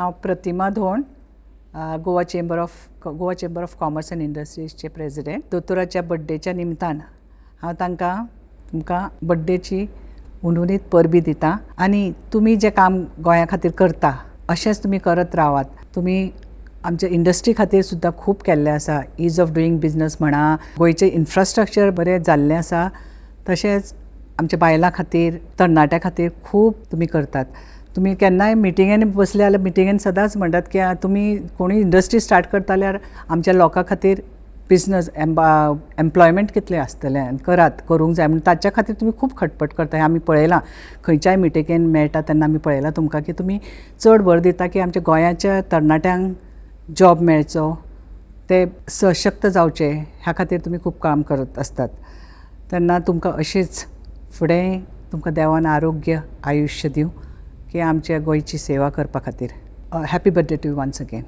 हांव Pratima Dhond, Goa chamber of commerce and इंडस्ट्रीजचे president. दोतोराच्या बड्डेच्या निमतान हांव तुमकां बड्डेची उनुनीत परबी दिता. आनी तुमी जें काम गोंया खातीर करता अशेंच तुमी करत रावात. तुमी आमच्या इंडस्ट्री खातीर सुद्दां खूब केल्लें आसा. ईज ऑफ डुईंग बिजनस म्हणा, गोंयचें इन्फ्रास्ट्रक्चर बरें जाल्लें आसा. तशेंच आमच्या बायलां खातीर, तरणाट्यां खातीर खूब तुमी करतात. तुमी केन्नाय मिटिंगेन बसले जाल्यार मिटिंगेन सदांच म्हणटात की तुमी कोणी इंडस्ट्री स्टार्ट करता जाल्यार आमच्या लोकां खातीर बिजनस एम्प्लॉयमेंट कितलें आसतलें, करूंक जाय म्हणून ताच्या खातीर तुमी खूब खटपट करता. आमी पळयलां खंयच्याय मिटिंगेन मेळटा तेन्ना आमी पळयलां तुमकां की तुमी चड भर दिता की आमच्या गोंयाच्या तरणाट्यांक जॉब मेळचो, ते सशक्त जावचे, ह्या खातीर तुमी खूब काम करत आसतात. तेन्ना तुमकां अशीच फुडें तुमकां देवान आरोग्य आयुश्य दिवं की आमच्या गोंयची सेवा करपा खातीर. Happy birthday to you once again.